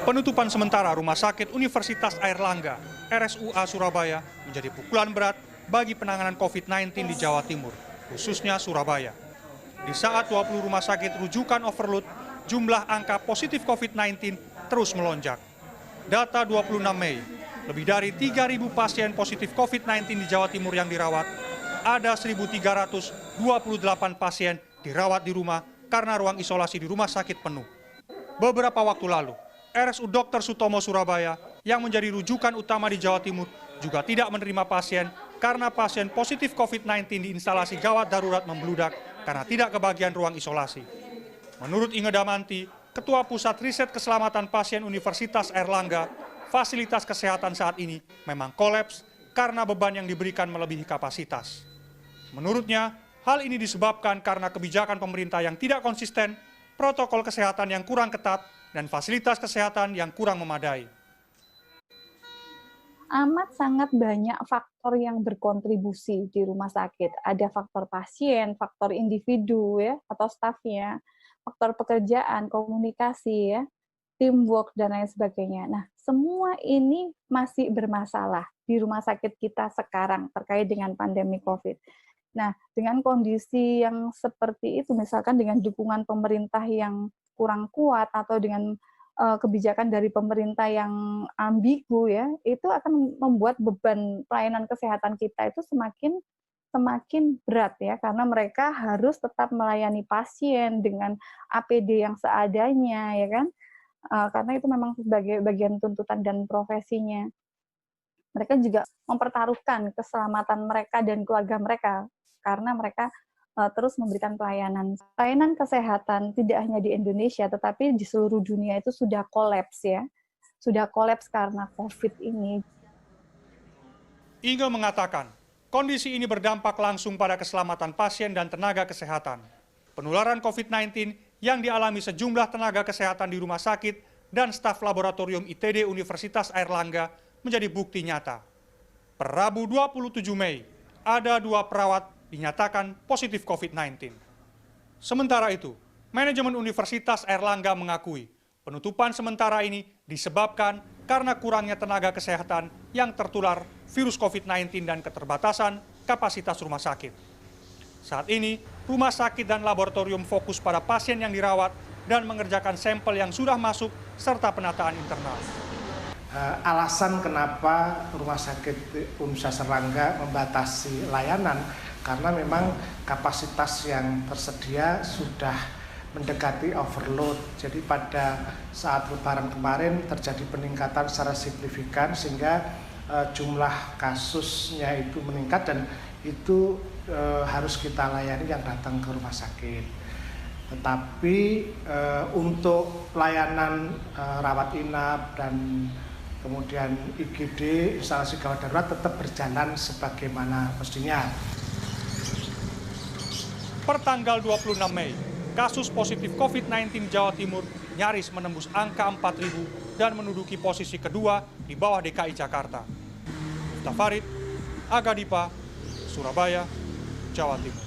Penutupan sementara Rumah Sakit Universitas Airlangga, RSUA Surabaya, menjadi pukulan berat bagi penanganan COVID-19 di Jawa Timur, khususnya Surabaya. Di saat 20 rumah sakit rujukan overload, jumlah angka positif COVID-19 terus melonjak. Data 26 Mei, lebih dari 3.000 pasien positif COVID-19 di Jawa Timur yang dirawat, ada 1.328 pasien dirawat di rumah karena ruang isolasi di rumah sakit penuh. Beberapa waktu lalu, RSU Dr. Sutomo Surabaya yang menjadi rujukan utama di Jawa Timur juga tidak menerima pasien karena pasien positif COVID-19 di instalasi gawat darurat membludak karena tidak kebagian ruang isolasi. Menurut Inge Damanti, Ketua Pusat Riset Keselamatan Pasien Universitas Airlangga, fasilitas kesehatan saat ini memang kolaps karena beban yang diberikan melebihi kapasitas. Menurutnya, hal ini disebabkan karena kebijakan pemerintah yang tidak konsisten, protokol kesehatan yang kurang ketat, dan fasilitas kesehatan yang kurang memadai. Amat sangat banyak faktor yang berkontribusi di rumah sakit. Ada faktor pasien, faktor individu ya atau stafnya, faktor pekerjaan, komunikasi ya, teamwork dan lain sebagainya. Nah, semua ini masih bermasalah di rumah sakit kita sekarang terkait dengan pandemi COVID. Nah, dengan kondisi yang seperti itu, misalkan dengan dukungan pemerintah yang kurang kuat atau dengan kebijakan dari pemerintah yang ambigu ya, itu akan membuat beban pelayanan kesehatan kita itu semakin berat ya, karena mereka harus tetap melayani pasien dengan APD yang seadanya ya kan, karena itu memang sebagai bagian tuntutan dan profesinya. Mereka juga mempertaruhkan keselamatan mereka dan keluarga mereka karena mereka terus memberikan pelayanan. Pelayanan kesehatan tidak hanya di Indonesia, tetapi di seluruh dunia itu sudah kolaps ya. Sudah kolaps karena COVID ini. Inge mengatakan, kondisi ini berdampak langsung pada keselamatan pasien dan tenaga kesehatan. Penularan COVID-19 yang dialami sejumlah tenaga kesehatan di rumah sakit dan staf laboratorium ITD Universitas Airlangga menjadi bukti nyata. Per Rabu 27 Mei, ada 2 perawat dinyatakan positif COVID-19. Sementara itu, manajemen Universitas Airlangga mengakui penutupan sementara ini disebabkan karena kurangnya tenaga kesehatan yang tertular virus COVID-19 dan keterbatasan kapasitas rumah sakit. Saat ini, rumah sakit dan laboratorium fokus pada pasien yang dirawat dan mengerjakan sampel yang sudah masuk serta penataan internal. Alasan kenapa rumah sakit Universitas Airlangga membatasi layanan karena memang kapasitas yang tersedia sudah mendekati overload. Jadi pada saat Lebaran kemarin terjadi peningkatan secara signifikan sehingga jumlah kasusnya itu meningkat dan itu harus kita layani yang datang ke rumah sakit. Tetapi untuk layanan rawat inap dan kemudian IGD, instalasi gawat darurat tetap berjalan sebagaimana mestinya. Per tanggal 26 Mei, kasus positif COVID-19 Jawa Timur nyaris menembus angka 4.000 dan menduduki posisi kedua di bawah DKI Jakarta. Mustafa Farid, Aga Dipa, Surabaya, Jawa Timur.